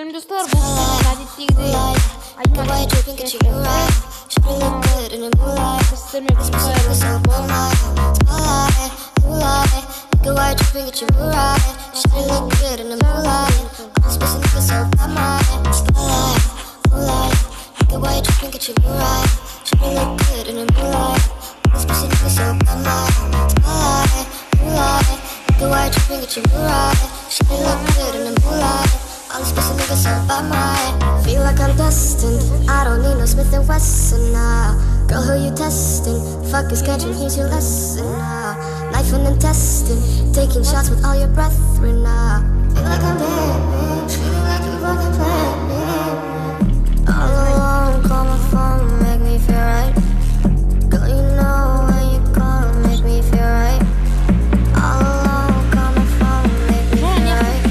Benim dostlar bu adettiği ayıma Feel like I'm destined. I don't need no Smith and Wesson now. Girl, who you testing? Fuck is catching, here's your lesson now. Knife and intestine, taking shots with all your brethren now. Feel like I'm dead, feel like you fucking planned me. All alone, call my phone, make me feel right. Girl, you know when you call, make me feel right. All alone, call my phone, make me feel right.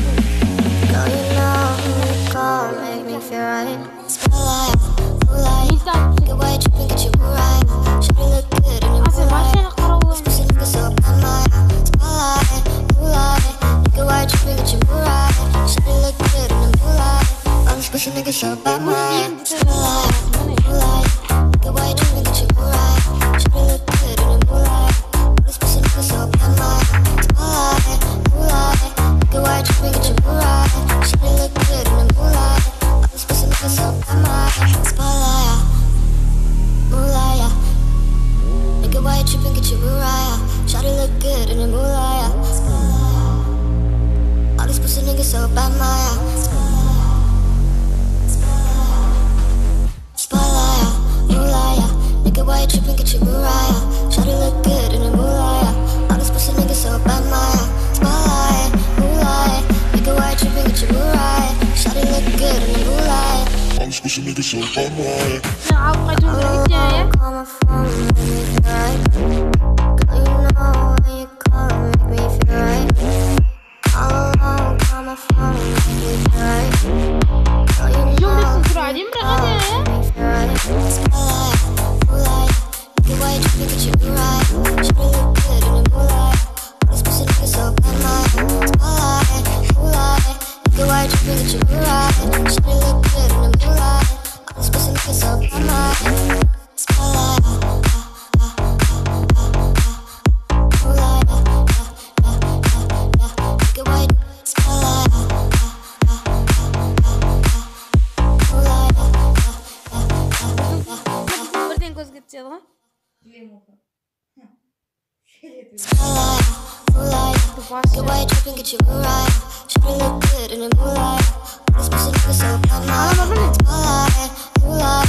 Girl, you know when you call, make me feel right. Spotlight, moonlight, get white, tripping, get you right. Should you look good in your moonlight? This pussy nigga so bad, my spotlight, moonlight, get white, tripping, get you right. Should you look good in your moonlight? All this pussy nigga so bad, my spotlight, moonlight, get white, tripping, get you right. Should you look good in your moonlight? All this pussy nigga so bad, my spotlight, moonlight, get white, tripping, get you right. Should you look good in your moonlight? All this pussy nigga so bad, my spotlight, moonlight. Nigga, why you tripping, get your Mariah? Shawty look good in the moonlight. All these pussy niggas so bad, Maya. Spotlight,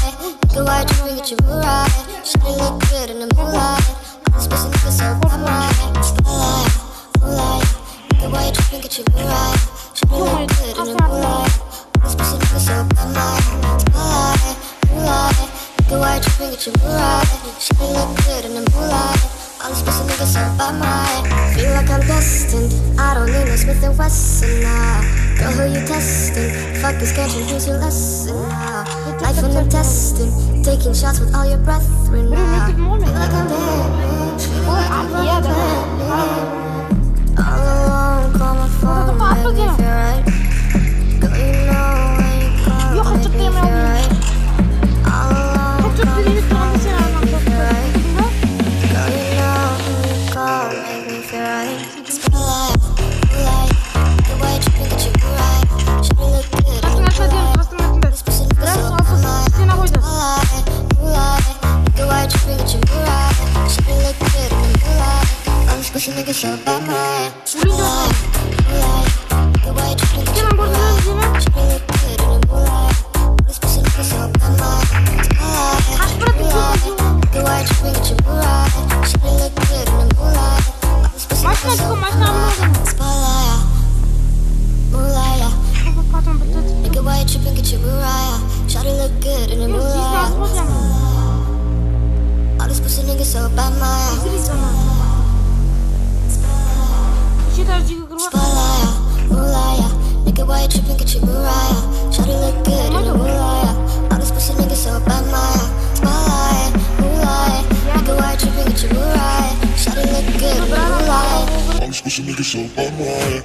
moonlight. Nigga, why you tripping, get your Mariah? Shawty look good in the moonlight. All these pussy niggas so bad, Maya. Spotlight, moonlight. Nigga, why you tripping, get your Mariah? Shawty look good in the moonlight. All these pussy niggas so bad, Maya. Feel like I'm destined. I don't need no Smith and Wesson now. Girl, who you testing? Fuck is catching, here's your lesson now. Knife and intestine, taking shots with all your brethren now. Feel like I'm dead, feel like I'm fucking planned. All alone, call my phone, make me feel right. Girl, you know when you call, make me feel right. All alone, call my phone, make me feel right. Girl, you know when you call, make me feel right. Spotlight, moonlight, get white, tripping, get you right. Should we look good in your moonlight? This pussy nigga so bad, spotlight, moonlight, get white, tripping, get you right. Should we look good in your moonlight? All this pussy nigga so bad, spotlight, moonlight, get white, tripping, get you right. Should we look good in your moonlight? All this pussy nigga so bad, spotlight, moonlight, get white, tripping, get you right. Should we look good in your moonlight? All this pussy nigga so bad, spotlight, moonlight. Nigga, why you tripping, get your Mariah? Shawty look good in the moonlight. All this pussy niggas so bad, Maya. Spotlight, moonlight. Nigga, why you tripping, get your Mariah? Shawty look good in the moonlight. All this pussy niggas so bad, Maya. Spotlight, moonlight. Nigga, why you tripping, get your Mariah? Shawty look good in the moonlight. All this pussy niggas so bad, Maya.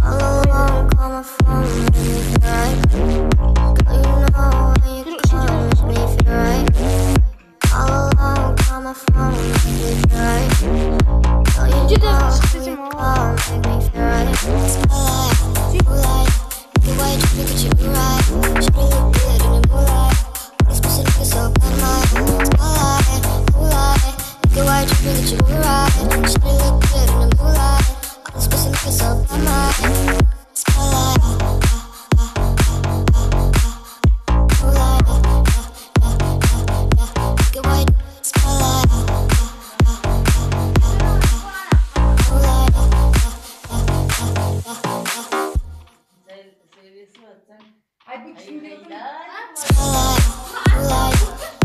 All alone, call my phone, make me feel right. your moonlight. Shawty look good in the moonlight. All these pussy niggas so bad, my spotlight. Moonlight, get white, spotlight.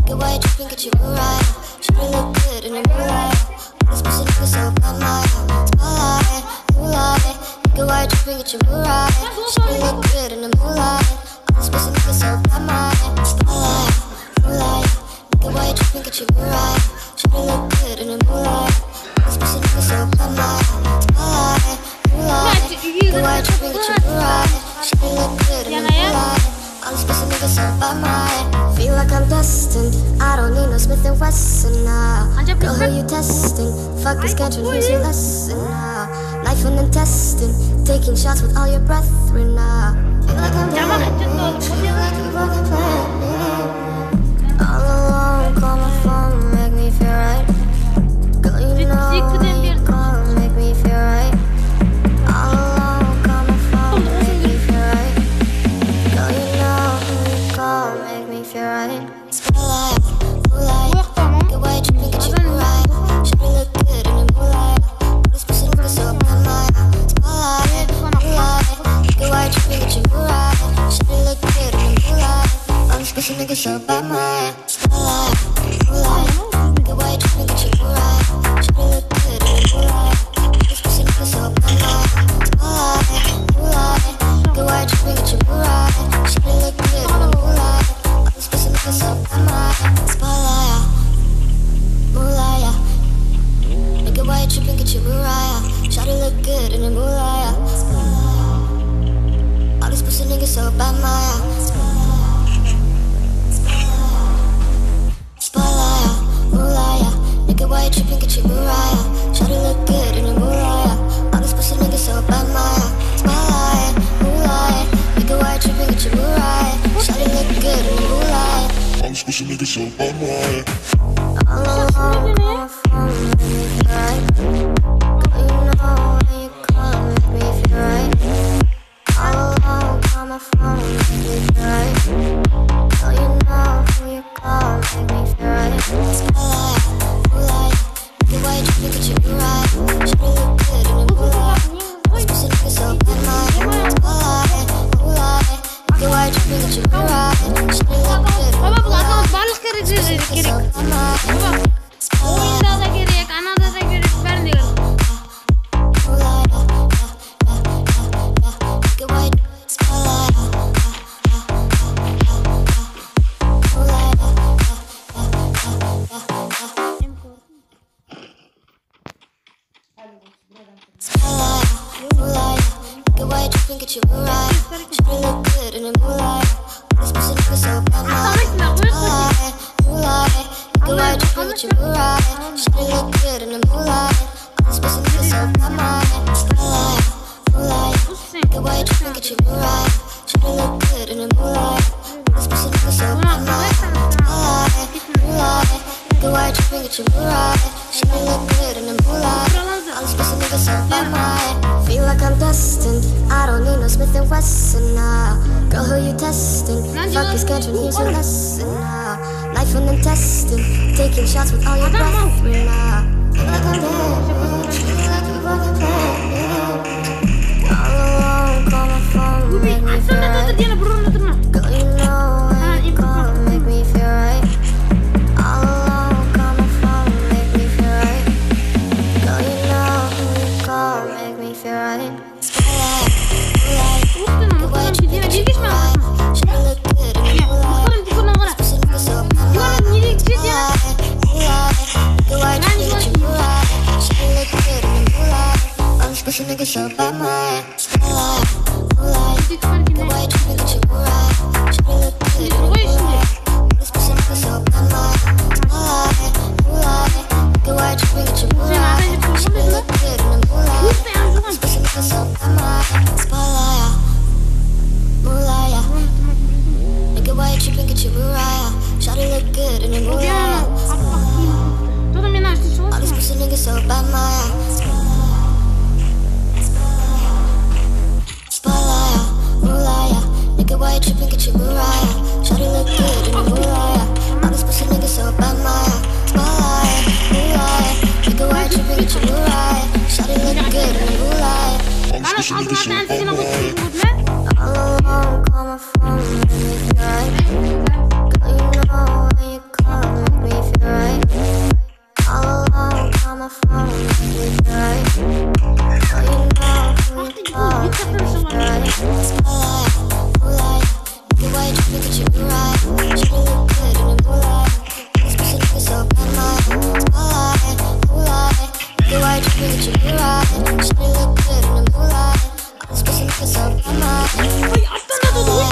Get white, dripping, get your moonlight. Shawty look good in the moonlight. All these pussy niggas so bad, my spotlight, moonlight. Get white, dripping, get your moonlight. Shawty look good in the moonlight. All these pussy niggas so bad, my spotlight, moonlight. Get white, dripping, get your moonlight. Shawty look good in the moonlight. All these pussy niggas so bad, my spotlight, moonlight. Get white, dripping, get your moonlight. Shawty look good in the moonlight. All these pussy niggas so bad, my feel like I'm destined. I don't need no Smith & Wesson now. Girl, who you testing? Fuck this country, here's your lesson now. Life and intestine, taking shots with all your brethren now. Feel like I'm destined, feel like I'm fucking playing. All alone, call my phone, make me feel right. Girl, you know you call, make me feel right. All alone, call my phone, make me feel right. Girl, you know you call, make me feel right. Spotlight, moonlight, get white, dripping, get your moonlight. Shawty look good in the moonlight. All these pussy niggas so bad, my spotlight, moonlight, get white, dripping, get your moonlight. Shawty look good in the moonlight. All these pussy niggas so bad, my spotlight, moonlight, get white, dripping, get your moonlight. Shawty look good in the moonlight. All these pussy niggas so bad, my spotlight, moonlight, get white, dripping, get your moonlight. Shawty look good in the moonlight. All these pussy niggas so bad, my spotlight, moonlight. Get white, dripping, get your moonlight. Shawty look good in the moonlight. All these pussy niggas so bad, my spotlight, moonlight. Nigga white, dripping, get your moonlight. Shawty look good in the moonlight. All these pussy niggas so bad, my spotlight, moonlight. Nigga white, dripping, get your moonlight. Shawty look good in the moonlight. All these pussy niggas so bad, my all alone, call my phone, make me feel right. Girl, you know when you call, make me feel right. All alone, call my phone, make me feel right. Girl, you know when you call, make me feel right. Spotlight, moonlight, get white, dripping, get your moonlight. Shawty look good in the moonlight. All these pussy niggas so bad, my spotlight, moonlight, get white, dripping, get your moonlight. Shawty look good in the moonlight. Oyunda da gerek, anada da gerek, ben diyorum. Get white, spotlight. Spotlight, moonlight, get white, dripping, get your moonlight. Shawty look good in the moonlight. All these pussy niggas so bad, my spotlight, moonlight, get white, dripping, get your moonlight. Shawty look good in the moonlight. All these pussy niggas so bad, my spotlight, moonlight, get white, dripping, get your moonlight. Shawty look good in the moonlight. All these pussy niggas so bad, my spotlight, moonlight, get white, dripping, get your moonlight. Shawty look good in the moonlight. All these pussy niggas so bad, my feel like I'm destined. I don't need no Smith & Wesson now. Girl, who you testing? Fuck this country, here's your lesson now. Life and intestine, taking shots with all your brethren now. Feel like I'm dead, feel like I'm fucking playing. All alone, call my phone, make me feel right. Girl, you know when you call, make me feel right. All alone, call my phone, make me feel right. Girl, you know when you call, make me feel right. Spotlight, moonlight, get white, dripping, get your moonlight. Shawty look good in the moonlight. These pussy niggas so bad, moonlight, get white, dripping, get your moonlight. Shawty look good in the moonlight. All these pussy niggas so bad, my spotlight, moonlight, get white, dripping, get your moonlight. Shawty look good in the moonlight. All these pussy niggas so bad, my spotlight, moonlight, get white, dripping, get your moonlight. Shawty look good in the moonlight. All these pussy niggas so bad, my spotlight, moonlight, get white, dripping, get your moonlight. Shawty look good in the moonlight. All these pussy niggas so so bad, my spotlight, moonlight, nigga, why you tripping? Get your Mariah. Shawty look good in the moonlight. All these pussy niggas so bad, my spotlight, moonlight, nigga, why you tripping? Get your Mariah. Shawty look good in the moonlight. Kardeş altına tensesine bu ne? All alone, call my phone, make me feel right. Girl, you know when you call, make me feel right. All alone, call my phone, make me feel right. Girl, you know when you call, make me feel right. Spotlight, moonlight, nigga, why you tripping? Get your right. Shawty look good in the moonlight. This pussy nigga so bad, my spotlight, moonlight, nigga, why you tripping? Get your right. Shawty look good in the moonlight. This pussy nigga so bad, my Ay altında da dur.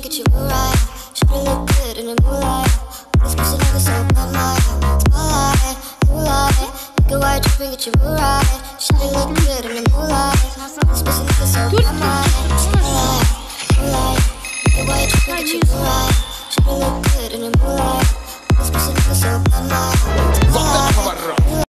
Get you right. Shawty look good in the moonlight. This pussy nigga so bad, my spotlight, moonlight, nigga, why you tripping? Get you right. Shawty look good in the moonlight. This pussy nigga so bad, my spotlight, moonlight, nigga, why you tripping? Get you right. Shawty look good in the moonlight. This pussy nigga so bad, my